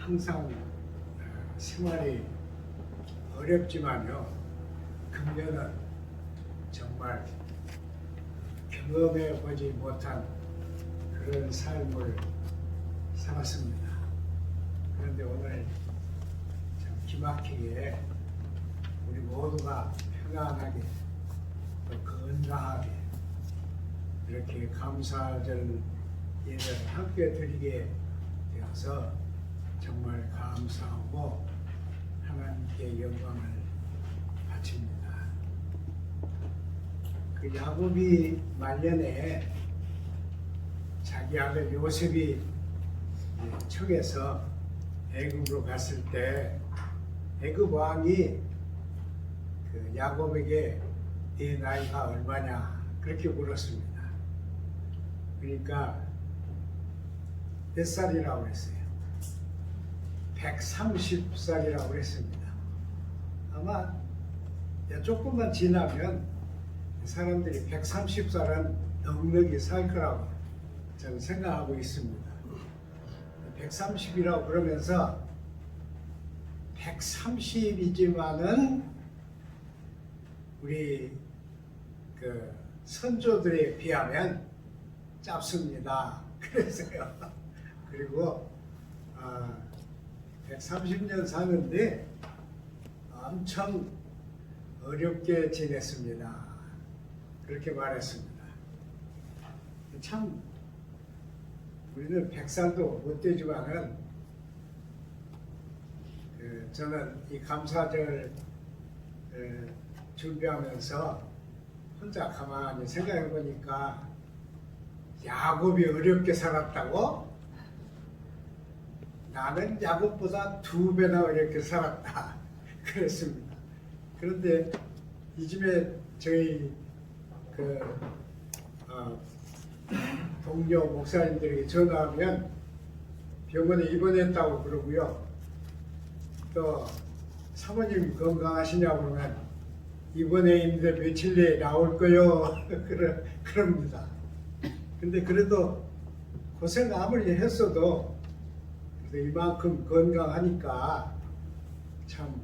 항상 생활이 어렵지만요. 금년은 정말 경험해 보지 못한 그런 삶을 살았습니다. 그런데 오늘 참 기막히게 우리 모두가 편안하게 또 건강하게 이렇게 감사절 예배를 함께 드리게 되어서 정말 감사하고 하나님께 영광을 바칩니다. 그 야곱이 말년에 자기 아들 요셉이 청에서 애굽으로 갔을 때 애굽 왕이 그 야곱에게 네 나이가 얼마냐 그렇게 물었습니다. 그러니까 몇 살이라고 했어요? 130살이라고 했습니다. 아마 조금만 지나면 사람들이 130살은 넉넉히 살 거라고 저는 생각하고 있습니다. 130이라고 그러면서 130이지만은 우리 그 선조들에 비하면 짧습니다. 그래서요. 그리고 130년 사는데 엄청 어렵게 지냈습니다. 그렇게 말했습니다. 참 우리는 100살도 못 되지만은 저는 이 감사절 준비하면서 혼자 가만히 생각해 보니까 야곱이 어렵게 살았다고? 나는 야곱보다 2배나 어렵게 살았다. 그랬습니다. 그런데 이즘에 저희 동료 목사님들에게 전화하면 병원에 입원했다고 그러고요. 또 사모님 건강하시냐고 그러면 입원해 있는데 며칠 내에 나올 거요. 그럽니다. 근데 그래도 고생 아무리 했어도 이만큼 건강하니까 참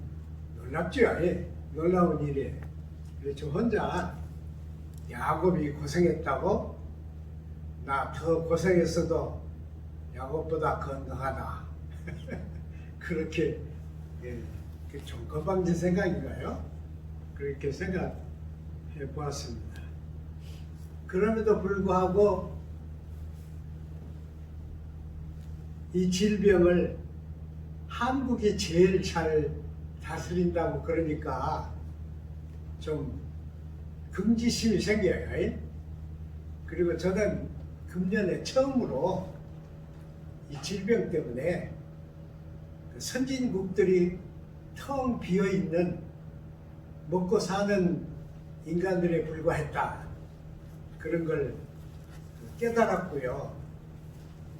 놀랍죠. 놀라운 일이에요. 그래서 혼자 야곱이 고생했다고 나 더 고생했어도 야곱보다 건강하다. 그렇게 좀 건방진 생각인가요? 그렇게 생각해 보았습니다. 그럼에도 불구하고 이 질병을 한국이 제일 잘 다스린다고 그러니까 좀 긍지심이 생겨요. 그리고 저는 금년에 처음으로 이 질병 때문에 선진국들이 텅 비어있는 먹고 사는 인간들에 불과했다. 그런 걸 깨달았고요.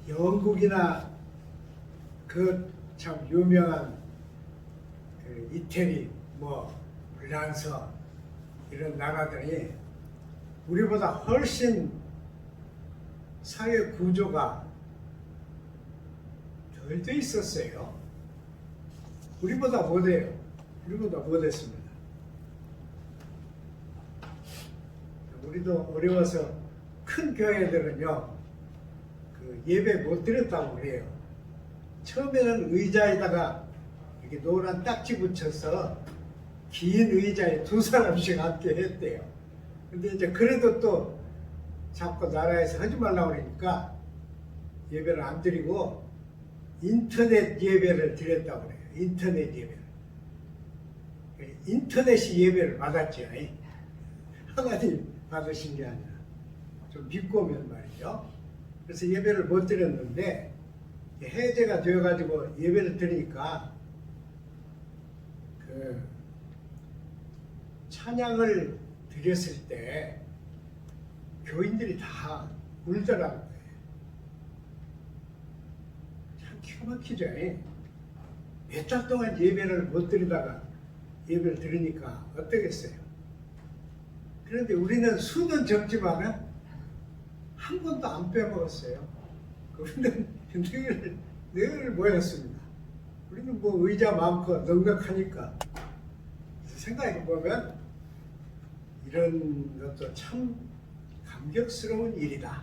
영국이나 그 참 유명한 이태리, 프랑스 이런 나라들이 우리보다 훨씬 사회 구조가 덜 돼 있었어요. 우리보다 못해요. 우리보다 못했습니다. 우리도 어려워서 큰 교회들은요, 예배 못 드렸다고 그래요. 처음에는 의자에다가 이렇게 노란 딱지 붙여서 긴 의자에 2사람씩 앉게 했대요. 근데 이제 그래도 또 자꾸 나라에서 하지 말라고 그러니까 예배를 안 드리고 인터넷 예배를 드렸다고 그래요. 인터넷 예배를. 인터넷이 예배를 받았죠. 하나님 받으신 게 아니라 좀 믿고 오면 말이죠. 그래서 예배를 못 드렸는데 해제가 되어가지고 예배를 드리니까 찬양을 드렸을 때 교인들이 다 울더라는 거예요. 참 기가 막히죠. 몇 달 동안 예배를 못 드리다가 예배를 드리니까 어떠겠어요? 그런데 우리는 수는 적지만은 한 번도 안 빼먹었어요. 우리는 늘 모였습니다. 우리는 뭐 의자 많고 넉넉하니까. 그래서 생각해 보면 이런 것도 참 감격스러운 일이다.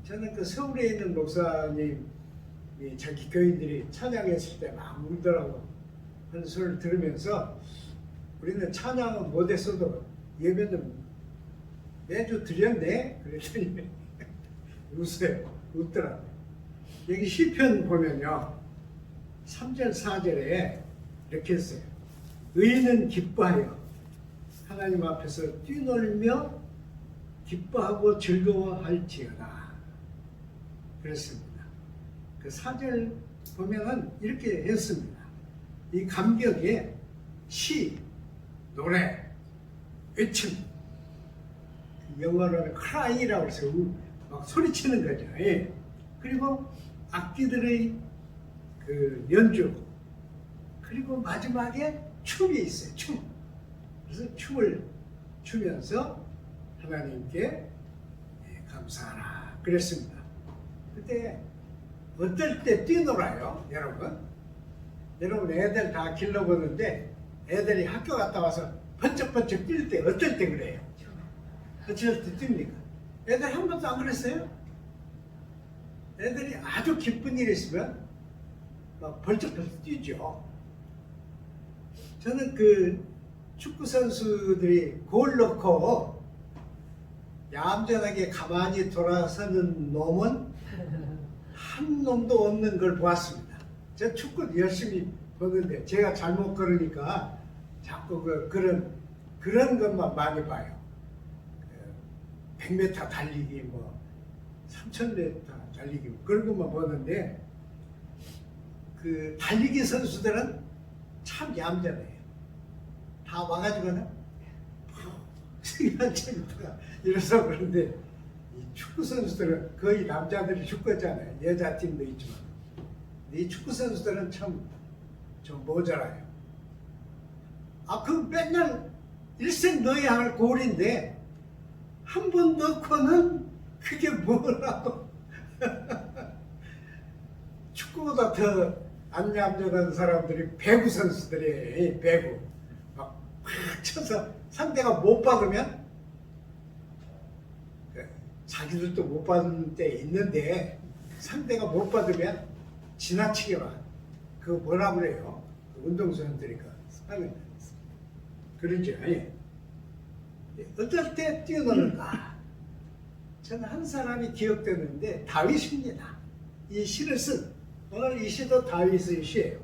저는 그 서울에 있는 목사님이 자기 교인들이 찬양했을 때 막 울더라고 하는 소리를 들으면서 우리는 찬양은 못했어도 예배는 매주 드렸네? 그랬더니 웃어요. 웃더라고요. 여기 시편 보면요. 3절 4절에 이렇게 했어요. 의인은 기뻐하여 하나님 앞에서 뛰놀며 기뻐하고 즐거워할지어다. 그렇습니다. 그 4절 보면은 이렇게 했습니다. 이 감격에 시, 노래, 외침, 영어로는 cry라고 해서 막 소리치는 거죠. 예. 그리고 악기들의 그 연주, 그리고 마지막에 춤이 있어요. 춤. 그래서 춤을 추면서 하나님께 감사하라 그랬습니다. 그때 어떨 때 뛰놀아요, 여러분? 여러분 애들 다 길러보는데 애들이 학교 갔다 와서 번쩍번쩍 뛸 때 어떨 때 그래요? 어쩔 때 뜁니까? 애들 한 번도 안 그랬어요? 애들이 아주 기쁜 일이 있으면 막 벌쩍벌쩍 뛰죠. 저는 그 축구 선수들이 골 넣고 얌전하게 가만히 돌아서는 놈은 한 놈도 없는 걸 보았습니다. 제가 축구 열심히 보는데 제가 잘못 걸으니까 자꾸 그런 것만 많이 봐요. 100m 달리기, 뭐 3000m 달리기 그런 것만 보는데 그 달리기 선수들은 참 얌전해요. 다 와가지고는 시간 재밌다가 이래서 그런데 이 축구 선수들은 거의 남자들이 축구잖아요. 여자 팀도 있지만 이 축구 선수들은 참 좀 모자라요. 그 맨날 일생 넣어야 할 골인데 한 번 넣고는 그게 뭐라고 축구보다 더 안 얌전한 사람들이 배구 선수들이에요. 배구 막 쳐서 상대가 못 받으면 자기들도 못 받는 때 있는데 상대가 못 받으면 지나치게 막 그거 뭐라 그래요? 운동선수들이니까 하는 그러죠. 어떨 때 뛰어노는가? 저는 한 사람이 기억되는데 다윗입니다. 이 시를 쓴 오늘 이 시도 다윗의 시예요.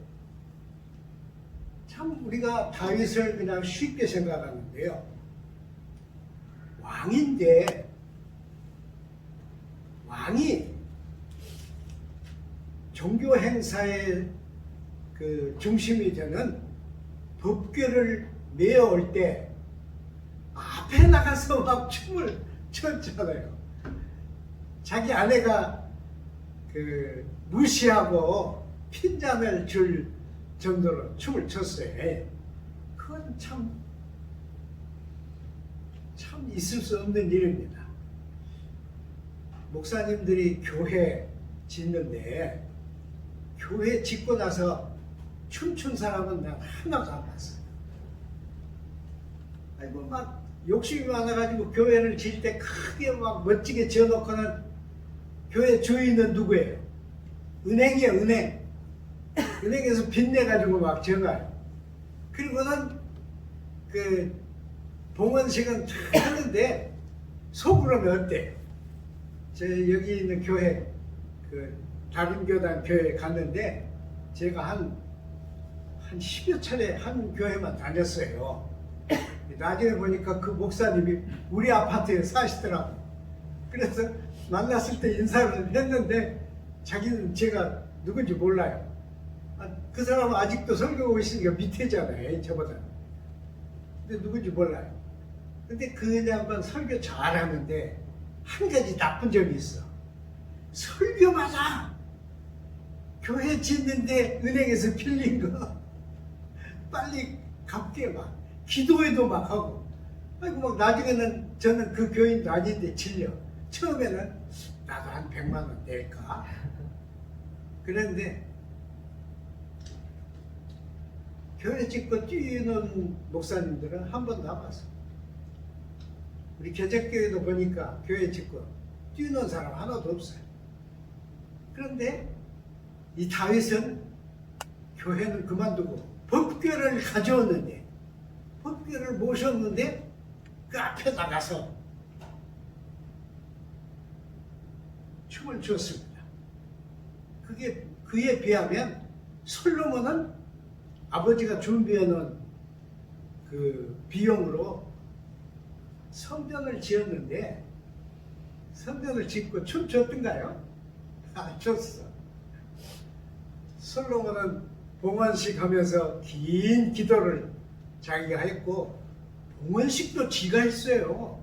참 우리가 다윗을 그냥 쉽게 생각하는데요. 왕인데 왕이 종교 행사의 그 중심이 되는 법궤를 메어올 때 앞에 나가서 막 춤을 췄잖아요. 자기 아내가 그 무시하고 핀잔을 줄 정도로 춤을 췄어요. 그건 참 있을 수 없는 일입니다. 목사님들이 교회 짓는데 교회 짓고 나서 춤춘 사람은 난 하나도 안 봤어요. 아이고 막 욕심이 많아가지고 교회를 지을 때 크게 막 멋지게 지어놓고는 교회 주인은 누구예요? 은행이에요, 은행. 은행에서 빚내가지고 막 지어가요. 그리고는 그 봉헌식은 다 하는데 속으로는 어때요? 저 여기 있는 교회 그 다른 교단 교회 갔는데 제가 한 10여 차례 한 교회만 다녔어요. 나중에 보니까 그 목사님이 우리 아파트에 사시더라고. 그래서 만났을 때 인사를 했는데 자기는 제가 누군지 몰라요. 그 사람은 아직도 설교 오시니까 밑에잖아요, 저보다. 근데 누군지 몰라요. 근데 그 양반 설교 잘하는데 한 가지 나쁜 점이 있어. 설교마다 교회 짓는데 은행에서 빌린 거 빨리 갚게 막 기도회도 막 하고. 아이고 막 나중에는 저는 그 교인도 아닌데 질려. 처음에는 나도 한 100만 원 낼까? 그런데 교회 찍고 뛰는 목사님들은 한 번도 안 봤어. 우리 개척교회도 보니까 교회 찍고 뛰는 사람 하나도 없어요. 그런데 이 다윗은 교회는 그만두고 법궤를 가져왔는데, 법궤를 모셨는데 그 앞에 나가서 춤을 췄습니다. 그게 그에 비하면 솔로몬은 아버지가 준비해놓은 그 비용으로 성전을 지었는데, 성전을 짓고 춤췄던가요? 안 췄어. 솔로몬은 봉헌식 하면서 긴 기도를 자기가 했고, 봉헌식도 지가 했어요.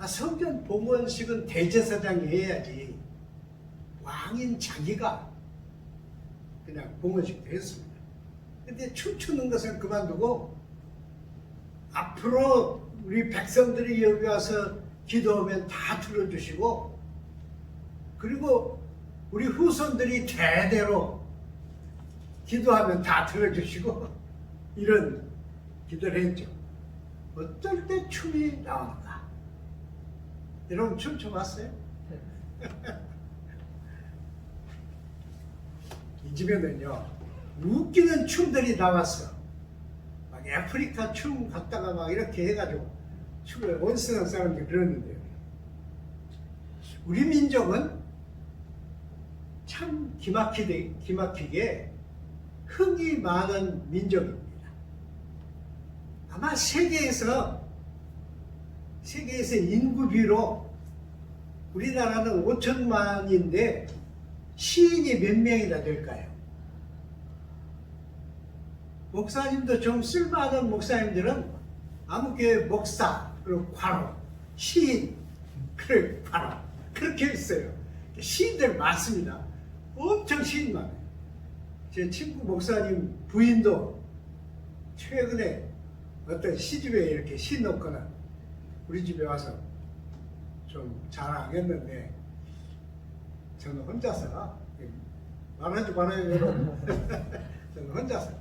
성전 봉헌식은 대제사장이 해야지, 왕인 자기가 그냥 봉헌식도 했습니다. 근데 춤추는 것은 그만두고 앞으로 우리 백성들이 여기 와서 기도하면 다 들어주시고, 그리고 우리 후손들이 대대로 기도하면 다 들어주시고, 이런 기도를 했죠. 어떨 때 춤이 나오는가? 여러분 춤춰봤어요? 이 집에는요, 웃기는 춤들이 나왔어. 막 아프리카 춤 갔다가 막 이렇게 해가지고 춤을 원스는 사람들이 그러는데요. 우리 민족은 참 기막히게 흥이 많은 민족입니다. 아마 세계에서 인구 비로 우리나라는 5천만인데 시인이 몇 명이나 될까요? 목사님도 좀 쓸만한 목사님들은 아무 교회 목사, 그리고 과로, 시인, 그리고 과로, 그렇게 있어요. 시인들 많습니다. 엄청 시인 많아요. 제 친구 목사님 부인도 최근에 어떤 시집에 이렇게 시 넣거나 우리 집에 와서 좀 자랑했는데, 저는 혼자서, 말하지 말아요 여러분. 저는 혼자서,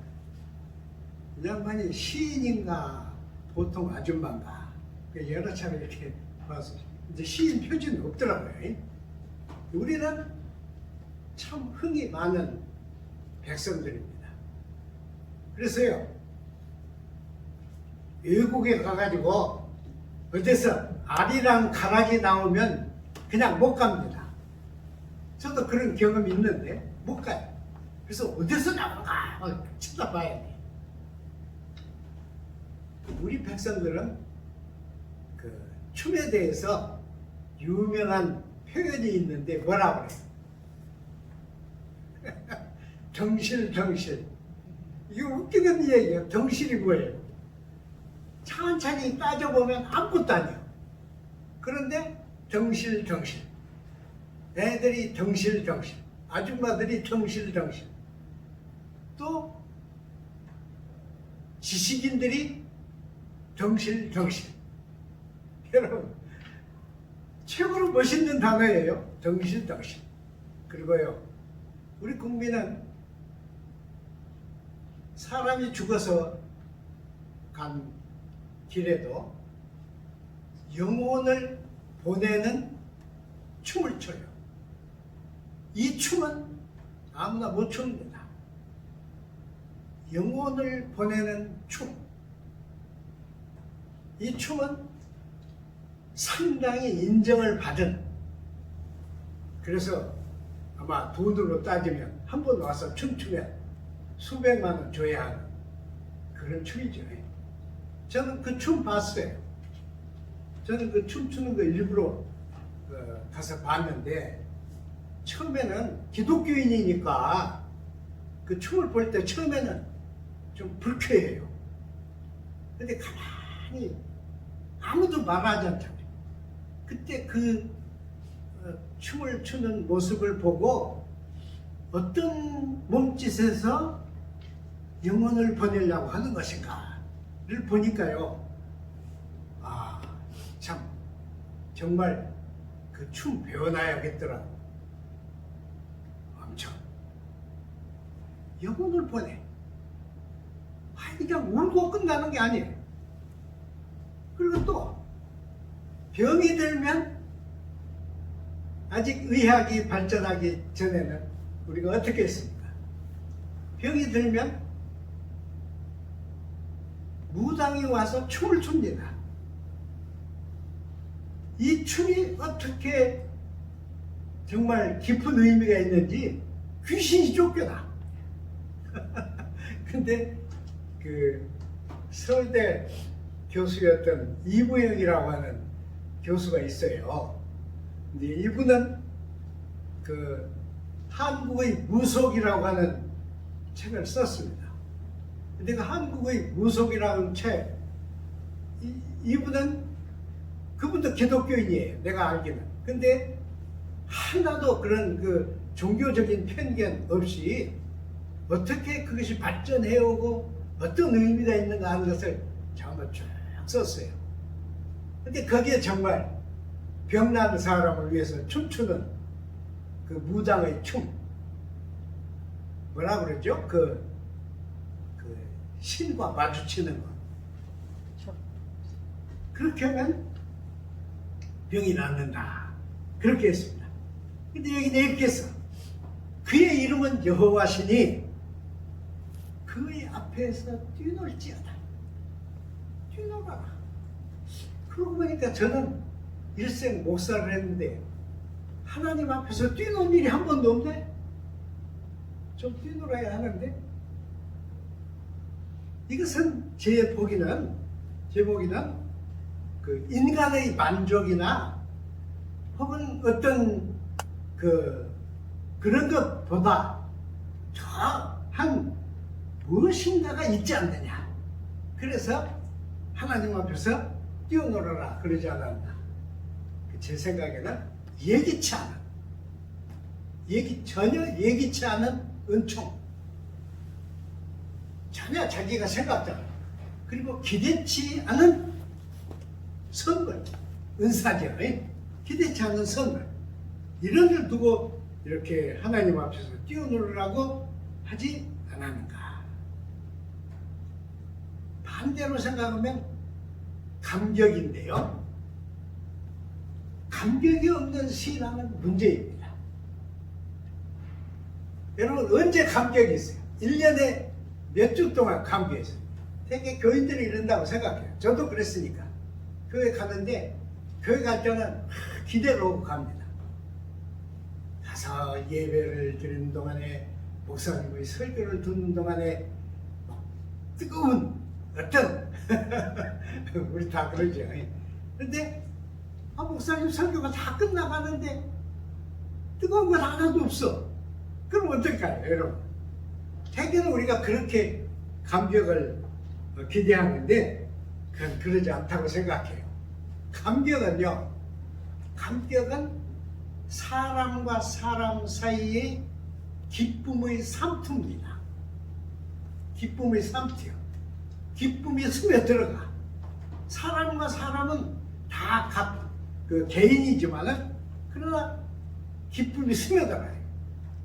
이 양반이 시인인가 보통 아줌마인가 여러 차례 이렇게 봐서, 이제 시인 표지는 없더라고요. 우리는 참 흥이 많은 백성들입니다. 그래서요, 외국에 가가지고 어디서 알이랑 가락이 나오면 그냥 못 갑니다. 저도 그런 경험이 있는데 못 가요. 그래서 어디서 나온가 쳐다봐야 돼. 우리 백성들은 그 춤에 대해서 유명한 표현이 있는데 뭐라 그래요? 덩실. 이거 웃기는 얘기예요. 덩실이 뭐예요? 천천히 따져보면 아무것도 아니에요. 그런데 덩실. 애들이 덩실. 아줌마들이 덩실. 또 지식인들이 덩실. 여러분, 최고로 멋있는 단어예요. 덩실. 그리고요, 우리 국민은 사람이 죽어서 간 길에도 영혼을 보내는 춤을 춰요. 이 춤은 아무나 못 춥니다. 영혼을 보내는 춤. 이 춤은 상당히 인정을 받은, 그래서 아마 돈으로 따지면 한 번 와서 춤추면 수백만 원 줘야 하는 그런 춤이죠. 저는 그 춤 봤어요. 저는 그 춤추는 거 일부러 가서 봤는데, 처음에는 기독교인이니까 그 춤을 볼 때 처음에는 좀 불쾌해요. 근데 가만히 아무도 말하지 않잖아요. 그때 그 춤을 추는 모습을 보고 어떤 몸짓에서 영혼을 보내려고 하는 것인가를 보니까요, 참 정말 그 춤 배워놔야겠더라고. 엄청 영혼을 보내. 그냥 울고 끝나는 게 아니에요. 그리고 또 병이 들면 아직 의학이 발전하기 전에는 우리가 어떻게 했습니까? 병이 들면 무당이 와서 춤을 춥니다. 이 춤이 어떻게 정말 깊은 의미가 있는지 귀신이 쫓겨나. 근데 그 서울대 교수였던 이부영이라고 하는 교수가 있어요. 근데 이분은 그 한국의 무속이라고 하는 책을 썼습니다. 근데 그 한국의 무속이라는 책, 이분은 그분도 기독교인이에요. 내가 알기는. 근데 하나도 그런 그 종교적인 편견 없이 어떻게 그것이 발전해오고 어떤 의미가 있는가 하는 것을 전부 쭉 썼어요. 근데 거기에 정말 병난 사람을 위해서 춤추는 그 무당의 춤, 뭐라 그러죠? 그 신과 마주치는 거. 그렇게 하면 병이 낫는다. 그렇게 했습니다. 근데 여기 이렇게 했어. 그의 이름은 여호와시니 그의 앞에서 뛰놀지어다. 뛰놀아라. 그러고 보니까 저는 일생 목사를 했는데 하나님 앞에서 뛰놀 일이 한 번도 없네. 좀 뛰놀아야 하는데 이것은 제 보기는 그 인간의 만족이나 혹은 어떤 그런 것보다 더한 무엇인가가 있지 않느냐. 그래서 하나님 앞에서 뛰어놀아라 그러지 않았나. 제 생각에는 전혀 예기치 않은 은총, 전혀 자기가 생각대로, 그리고 기대치 않은 선물, 은사죠. 기대치 않은 선물, 이런 걸 두고 이렇게 하나님 앞에서 뛰어놀으라고 하지 않았는가. 반대로 생각하면 감격인데요. 감격이 없는 신앙은 문제입니다. 여러분 언제 감격이 있어요? 1년에 몇 주 동안 감격이 있어요. 되게 교인들이 이런다고 생각해요. 저도 그랬으니까. 교회 가는데 교회 갈 때는 기대로 오고 갑니다. 가서 예배를 드리는 동안에 목사님의 설교를 듣는 동안에 뜨거운 어떤 우리 다 그러죠. 그런데 목사님 설교가 다 끝나가는데 뜨거운 건 하나도 없어. 그럼 어떨까요, 여러분? 대개는 우리가 그렇게 감격을 기대하는데 그건 그러지 않다고 생각해요. 감격은 사람과 사람 사이의 기쁨의 삼투입니다. 기쁨의 삼투요. 기쁨이 스며들어가. 사람과 사람은 다 개인이지만은 그러나 기쁨이 스며들어요.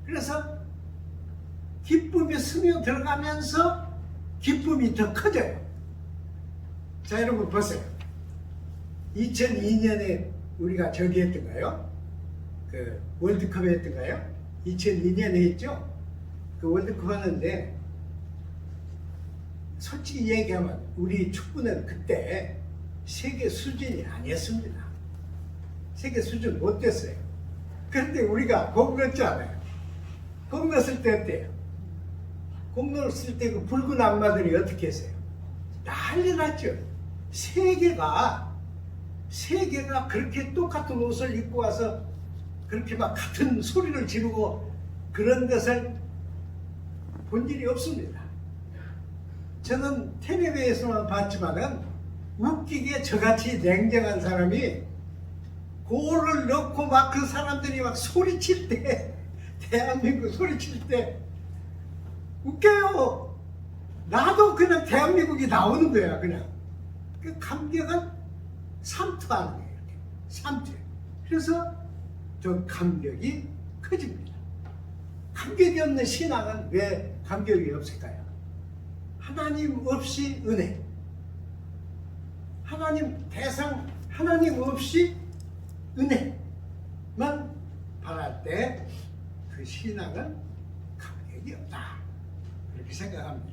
그래서 기쁨이 스며들어가면서 기쁨이 더 커져요. 자, 여러분 보세요. 2002년에 우리가 저기 했던가요? 그 월드컵 했던가요? 2002년에 했죠? 그 월드컵 하는데 솔직히 얘기하면 우리 축구는 그때 세계 수준이 아니었습니다. 세계 수준 못 됐어요. 그런데 우리가 공 넣지 않아요. 공 넣었을 때 어때요? 공 넣었을 때 그 붉은 악마들이 어떻게 했어요? 난리 났죠. 세계가 그렇게 똑같은 옷을 입고 와서 그렇게 막 같은 소리를 지르고 그런 것을 본 일이 없습니다. 저는 텔레비에서만 봤지만은 웃기게 저같이 냉정한 사람이 골을 넣고 막 그 사람들이 막 소리칠 때, 대한민국 소리칠 때 웃겨요. 나도 그냥 대한민국이 나오는 거야. 그냥 그 감격은 삼투하는 거예요. 삼투. 그래서 저 감격이 커집니다. 감격이 없는 신앙은 왜 간격이 없을까요? 하나님 없이 은혜, 하나님 대상, 하나님 없이 은혜만 바랄 때 그 신앙은 간격이 없다, 그렇게 생각합니다.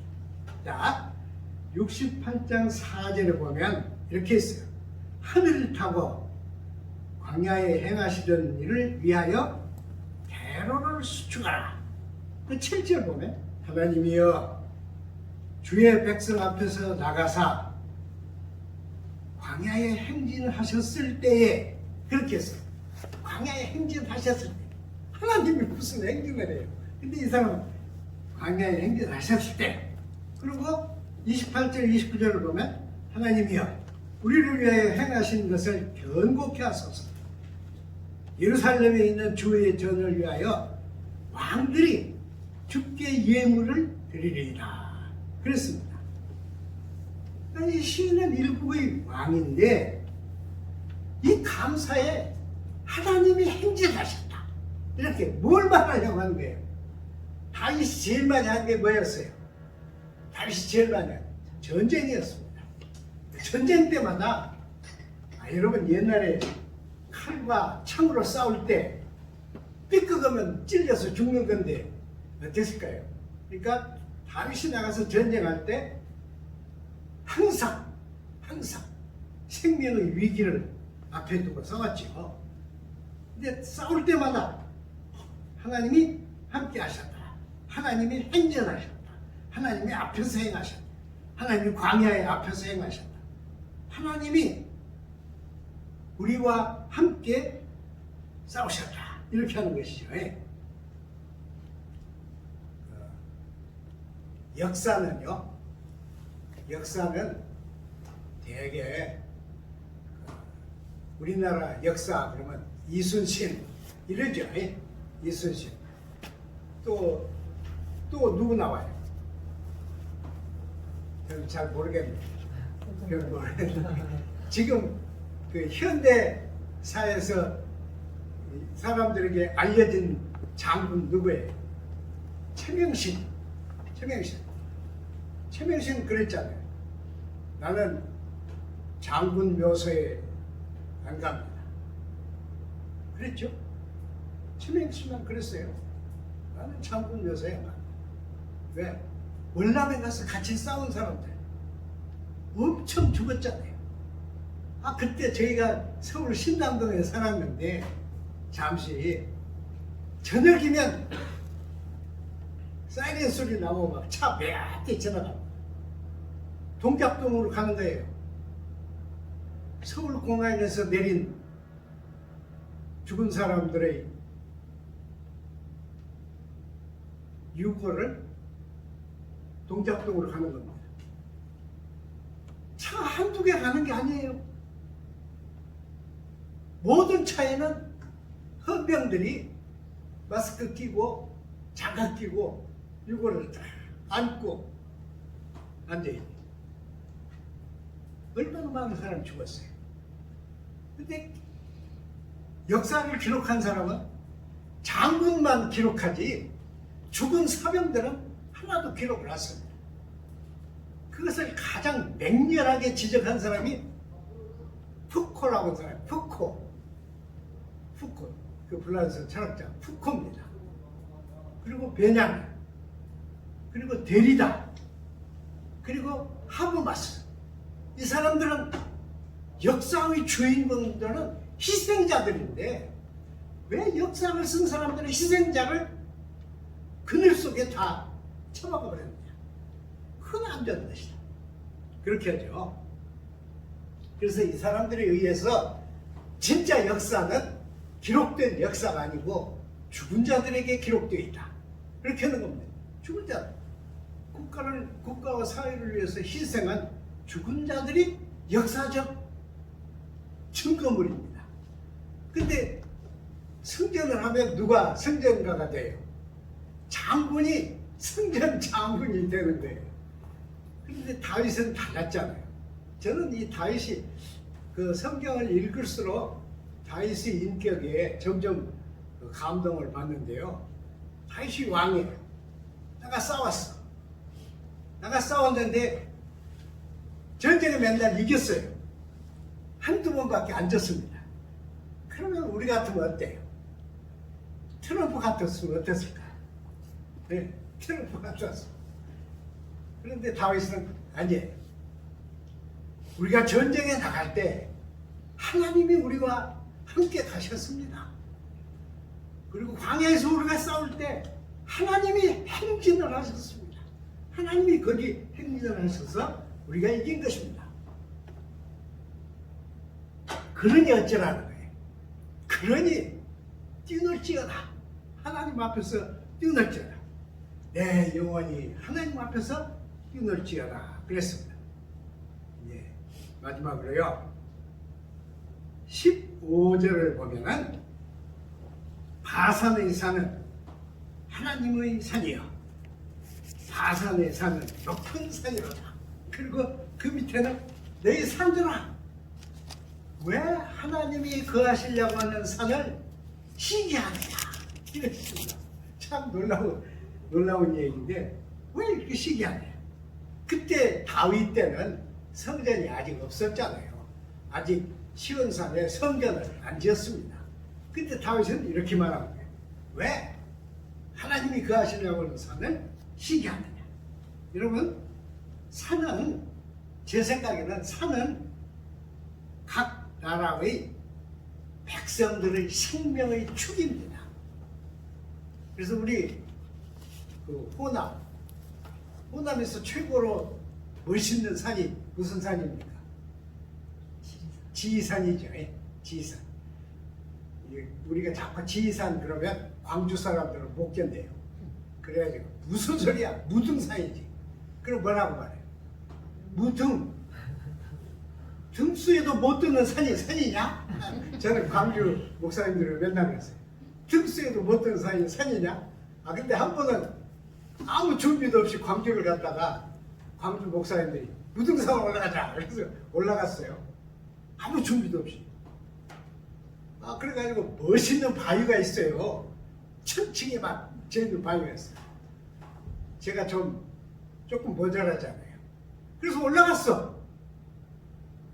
자, 68장 4절에 보면 이렇게 있어요. 하늘을 타고 광야에 행하시던 일을 위하여 대로를 수축하라. 그 7절 보면 하나님이여 주의 백성 앞에서 나가사 광야에 행진하셨을 때에, 그렇게 했어요. 광야에 행진하셨을 때. 하나님이 무슨 행진을 해요? 근데 이 사람은 광야에 행진하셨을 때. 그리고 28절 29절을 보면 하나님이여 우리를 위하여 행하신 것을 견고케 하소서. 예루살렘에 있는 주의 전을 위하여 왕들이 주께 예물을 드리리이다, 그랬습니다. 이 시인은 일국의 왕인데 이 감사에 하나님이 행진하셨다, 이렇게 뭘 말하려고 하는 거예요? 다윗이 제일 많이 한 게 뭐였어요? 다윗이 제일 많이 한 전쟁이었습니다. 전쟁 때마다 여러분 옛날에 칼과 창으로 싸울 때 삐끗하면 찔려서 죽는 건데 어땠을까요? 그러니까 다윗이 나가서 전쟁할 때 항상 생명의 위기를 앞에 두고 싸웠죠. 근데 싸울 때마다 하나님이 함께 하셨다, 하나님이 행전하셨다, 하나님이 앞에서 행하셨다, 하나님이 광야의 앞에서 행하셨다, 하나님이 우리와 함께 싸우셨다, 이렇게 하는 것이죠. 역사는 대개 우리나라 역사 그러면 이순신 이러죠. 이순신 또 누구 나와요? 저는 잘 모르겠네요. 지금 그 현대사에서 사람들에게 알려진 장군 누구예요? 최명신 그랬잖아요. 나는 장군 묘소에 안 갑니다, 그랬죠? 최명신만 그랬어요. 나는 장군 묘소에 안 갑니다. 왜? 월남에 가서 같이 싸운 사람들 엄청 죽었잖아요. 그때 저희가 서울 신당동에 살았는데 잠시 저녁이면 사이렌 소리 나고 막 차 매한테 지나갑니다. 동작동으로 가는 거예요. 서울공항에서 내린 죽은 사람들의 유골을 동작동으로 가는 겁니다. 차 한두 개 가는 게 아니에요. 모든 차에는 헌병들이 마스크 끼고 장갑 끼고 유골을 딱 안고 앉아있는, 얼마나 많은 사람이 죽었어요. 근데 역사를 기록한 사람은 장군만 기록하지 죽은 사병들은 하나도 기록을 안 씁니다. 그것을 가장 맹렬하게 지적한 사람이 푸코라고 하는 사람, 푸코, 그 프랑스 철학자 푸코입니다. 그리고 베냥, 그리고 데리다, 그리고 하브마스. 이 사람들은 역사의 주인공들은 희생자들인데 왜 역사를 쓴 사람들은 희생자를 그늘 속에 다 처박아 버렸느냐? 그건 안 되는 것이다. 그렇게 하죠. 그래서 이 사람들에 의해서 진짜 역사는 기록된 역사가 아니고 죽은 자들에게 기록되어 있다, 그렇게 하는 겁니다. 죽은 자들, 국가와 사회를 위해서 희생한 죽은 자들이 역사적 증거물입니다. 근데 승전을 하면 누가 승전가가 돼요? 장군이 승전 장군이 되는 거예요. 그런데 다윗은 달랐잖아요. 저는 이 다윗이 그 성경을 읽을수록 다윗의 인격에 점점 감동을 받는데요. 다윗이 왕이에요. 나가 싸웠어. 나가 싸웠는데 전쟁에 맨날 이겼어요. 한두 번밖에 안 졌습니다. 그러면 우리 같으면 어때요? 트럼프 같았으면 어땠을까? 네, 트럼프 같았어. 그런데 다윗은 아니에요. 우리가 전쟁에 나갈 때 하나님이 우리와 함께 가셨습니다. 그리고 광야에서 우리가 싸울 때 하나님이 행진을 하셨습니다. 하나님이 거기 행진을 하셔서 우리가 이긴 것입니다. 그러니 어쩌라는 거예요. 그러니 뛰놀지어다. 하나님 앞에서 뛰놀지어다. 내 영혼이 하나님 앞에서 뛰놀지어다. 그랬습니다. 예, 마지막으로요. 15절을 보면은 바산의 산은 하나님의 산이요. 바산의 산은 높은 산이로다. 그리고 그 밑에는 너희 산들아, 왜 하나님이 거하시려고 하는 산을 시기하느냐 이랬습니다. 참 놀라운 얘기인데 왜 이렇게 시기하냐. 그때 다윗 때는 성전이 아직 없었잖아요. 아직 시온산에 성전을 안 지었습니다. 근데 다윗은 이렇게 말하는 거예요. 왜 하나님이 거하시려고 하는 산을 시기하느냐. 여러분, 산은, 제 생각에는 산은 각 나라의 백성들의 생명의 축입니다. 그래서 우리 그 호남에서 최고로 멋있는 산이 무슨 산입니까? 지리산이죠. 예, 지리산. 우리가 자꾸 지리산 그러면 광주 사람들은 못 견뎌요. 그래가지고 무슨 소리야? 무등산이지. 그럼 뭐라고 말해요? 무등. 등수에도 못 드는 산이 산이냐? 저는 광주 목사님들을 맨날 그랬어요. 등수에도 못 드는 산이 산이냐? 아, 근데 한 번은 아무 준비도 없이 광주를 갔다가 광주 목사님들이 무등산 올라가자. 그래서 올라갔어요. 아무 준비도 없이. 아, 그래가지고 멋있는 바위가 있어요. 천층에 막 재있는 바위가 있어요. 제가 조금 모자라잖아요. 그래서 올라갔어.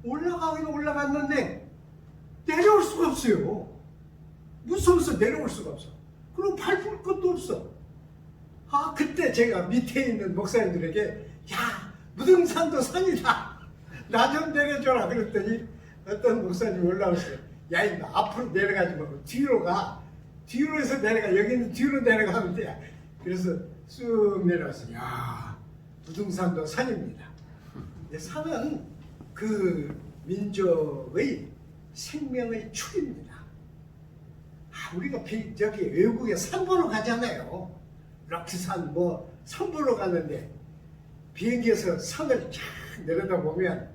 올라가긴 올라갔는데 내려올 수가 없어요. 무서워서 내려올 수가 없어. 그리고 밟을 것도 없어. 아, 그때 제가 밑에 있는 목사님들에게 야, 무등산도 산이다. 나 좀 내려줘라. 그랬더니 어떤 목사님이 올라오세요. 야, 임마, 앞으로 내려가지 말고 뒤로 가. 뒤로 해서 내려가. 여기는 뒤로 내려가면 돼. 그래서 쑥 내려와서 야, 무등산도 산입니다. 산은 그 민족의 생명의 축입니다. 아, 우리가 저기 외국에 산 보러 가잖아요. 럭키산 산 보러 가는데 비행기에서 산을 쫙 내려다보면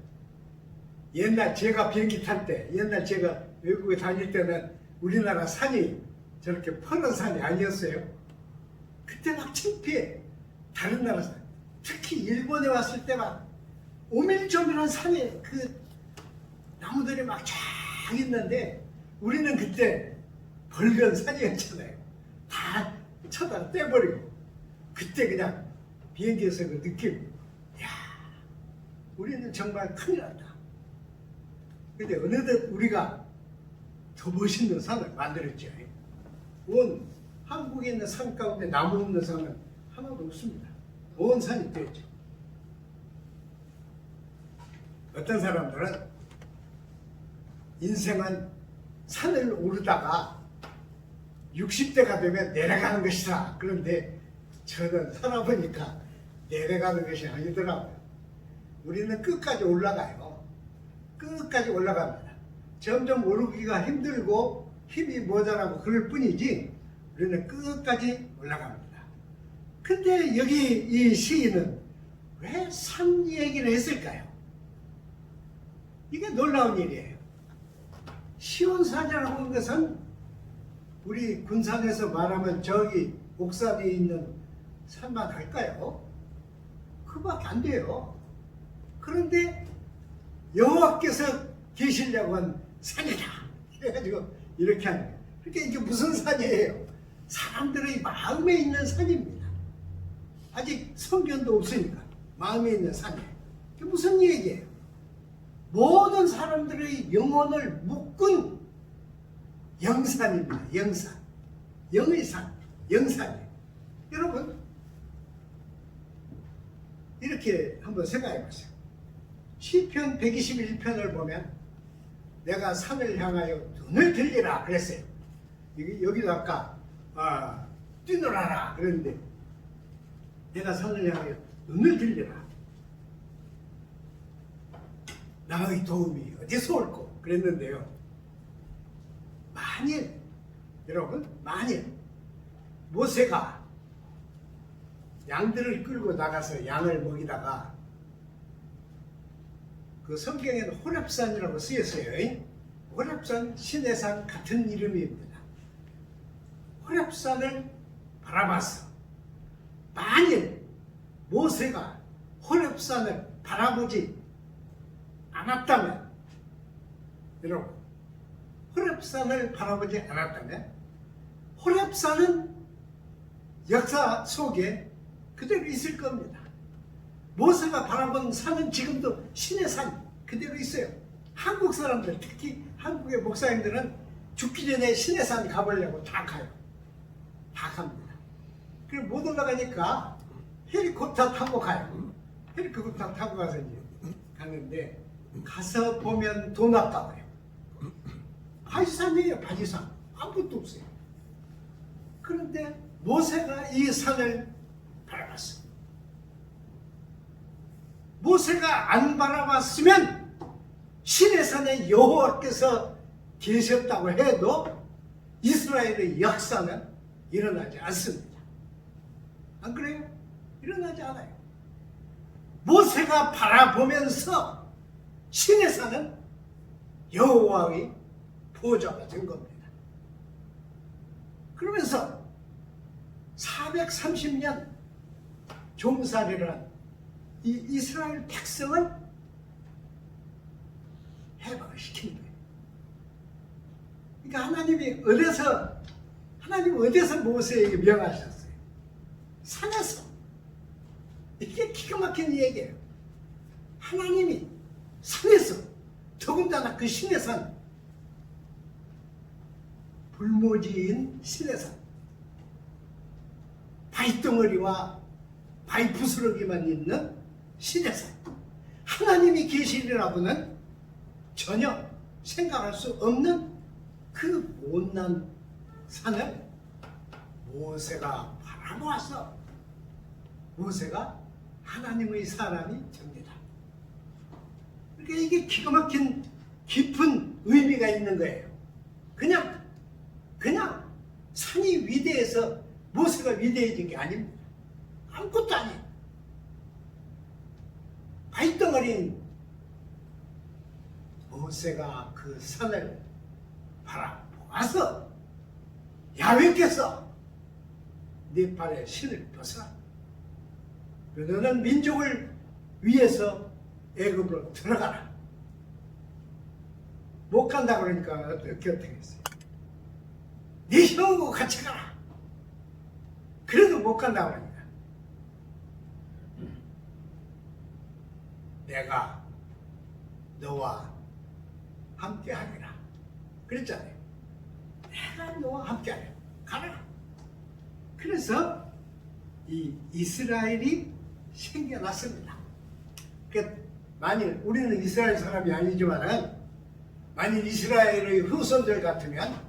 옛날 제가 비행기 탈 때, 옛날 제가 외국에 다닐 때는 우리나라 산이 저렇게 푸른 산이 아니었어요. 그때 막 창피해. 다른 나라 산. 특히 일본에 왔을 때 막 오밀조밀한 산에 그 나무들이 막 쫙 있는데 우리는 그때 벌건 산이었잖아요. 다 쳐다 떼버리고. 그때 그냥 비행기에서 그 느낌. 야, 우리는 정말 큰일 났다. 근데 어느덧 우리가 더 멋있는 산을 만들었죠. 온 한국에 있는 산 가운데 나무 없는 산은 하나도 없습니다. 온 산이 되었죠. 어떤 사람들은 인생은 산을 오르다가 60대가 되면 내려가는 것이다. 그런데 저는 살아보니까 내려가는 것이 아니더라고요. 우리는 끝까지 올라가요. 끝까지 올라갑니다. 점점 오르기가 힘들고 힘이 모자라고 그럴 뿐이지 우리는 끝까지 올라갑니다. 근데 여기 이 시인은 왜 산 얘기를 했을까요? 이게 놀라운 일이에요. 시온산이라고 하는 것은 우리 군산에서 말하면 저기 옥산에 있는 산만 할까요? 그밖에 안 돼요. 그런데 여호와께서 계시려고 한 산이다. 그래가지고 이렇게 하는 거예요. 그러니까 이게 무슨 산이에요? 사람들의 마음에 있는 산입니다. 아직 성견도 없으니까 마음에 있는 산이에요. 그게 무슨 얘기예요? 모든 사람들의 영혼을 묶은 영산입니다. 영산. 영의 산. 영산이에요. 여러분 이렇게 한번 생각해 보세요. 시편 121편을 보면 내가 산을 향하여 눈을 들리라 그랬어요. 여기도 아까 뛰놀아라 그랬는데 내가 산을 향하여 눈을 들리라. 나의 도움이 어디서 올꼬 그랬는데요. 여러분 만일 모세가 양들을 끌고 나가서 양을 먹이다가 그 성경에는 호렙산이라고 쓰였어요. 호렙산 시내산 같은 이름입니다. 호렙산을 바라봤어. 만일 모세가 호렙산을 바라보지 않았다면, 여러분, 호렙산을 바라보지 않았다면 호렙산은 역사 속에 그대로 있을 겁니다. 모세가 바라본 산은 지금도 신의 산 그대로 있어요. 한국 사람들, 특히 한국의 목사님들은 죽기 전에 신의 산 가보려고 다 가요. 다 갑니다. 그리고 못 올라가니까 헬리콥터 타고 가요. 헬리콥터 타고 가서 이제 가는데 가서 보면 돈 아까워요. 바지산이에요. 바지산. 아무것도 없어요. 그런데 모세가 이 산을 바라봤어요. 모세가 안 바라봤으면 시내산에 여호와께서 계셨다고 해도 이스라엘의 역사는 일어나지 않습니다. 안 그래요? 일어나지 않아요. 모세가 바라보면서 시내산은 여호와의 보좌가 된 겁니다. 그러면서 430년 종살이를 한 이 이스라엘 백성을 해방을 시킨 거예요. 그러니까 하나님 어디서 모세에게 명하셨어요? 산에서. 이게 기가 막힌 얘기예요. 하나님이 산에서, 더군다나 그 시내산, 불모지인 시내산, 바위덩어리와 바위 부스러기만 있는 시내산, 하나님이 계시리라고는 전혀 생각할 수 없는 그 못난 산을 모세가 바라보았어. 모세가 하나님의 사람이 됩니다. 그러니까 이게 기가 막힌 깊은 의미가 있는 거예요. 그냥 산이 위대해서 모세가 위대해진 게 아닙니다. 아무것도 아니에요. 바위덩어리인 모세가 그 산을 바라보아서 야훼께서 네 발에 신을 벗어라. 너는 민족을 위해서 애굽으로 들어가라. 못 간다 그러니까 어떻게 했어요? 네 형하고 같이 가라. 그래도 못 간다 그러니까 내가 너와 함께 하리라 그랬잖아요. 내가 너와 함께 하리라. 가라. 그래서 이 이스라엘이 생겨났습니다. 그러니까 만일 우리는 이스라엘 사람이 아니지만 만일 이스라엘의 후손들 같으면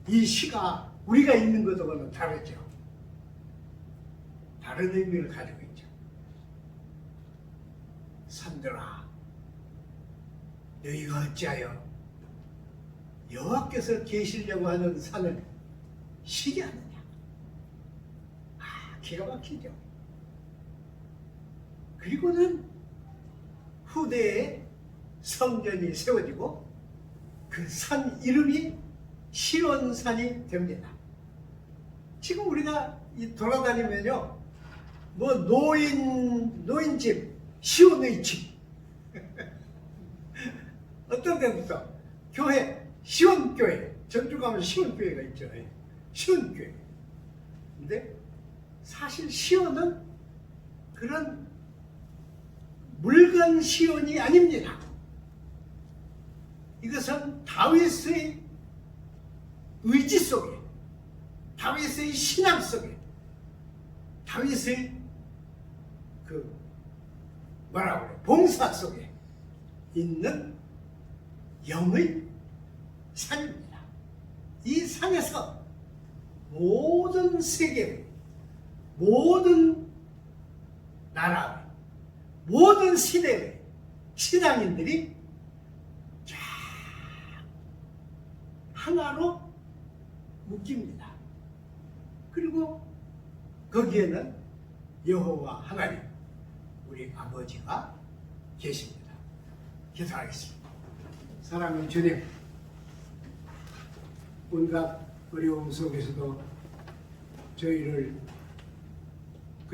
이 시가 우리가 읽는 것하고는 다르죠. 다른 의미를 가지고 있죠. 산들아, 너희가 어찌하여 여호와께서 계시려고 하는 산을 시기하느냐. 기가 막히죠. 그리고는 후대에 성전이 세워지고 그 산 이름이 시온산이 됩니다. 지금 우리가 돌아다니면요, 뭐 노인집, 시온의 집, 어떤 데부터 교회, 시온교회, 전주 가면 시온교회가 있죠. 시온교회. 근데 사실 시온은 그런 물건 시온이 아닙니다. 이것은 다윗의 의지 속에, 다윗의 신앙 속에, 다윗의 뭐라고 그래, 봉사 속에 있는 영의 산입니다. 이 산에서 모든 세계, 모든 나라, 모든 시대의 신앙인들이 쫙 하나로 묶입니다. 그리고 거기에는 여호와 하나님, 우리 아버지가 계십니다. 기도하겠습니다. 사랑하는 주님, 온갖 어려움 속에서도 저희를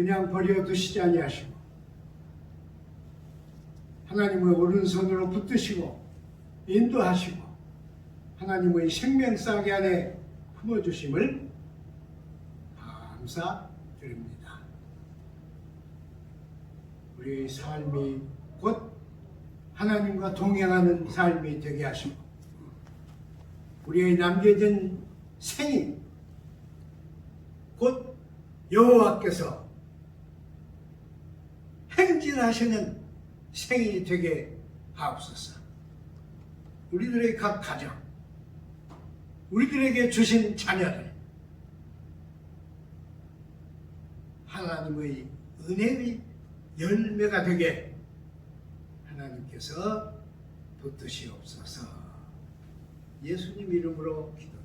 그냥 버려두시지 아니하시고 하나님의 오른손으로 붙드시고 인도하시고 하나님의 생명싸개 안에 품어주심을 감사드립니다. 우리의 삶이 곧 하나님과 동행하는 삶이 되게 하시고 우리의 남겨진 생이 곧 여호와께서 행진하시는 생이 되게 하옵소서. 우리들의 각 가정, 우리들에게 주신 자녀들, 하나님의 은혜의 열매가 되게 하나님께서 붙드시옵소서. 예수님 이름으로 기도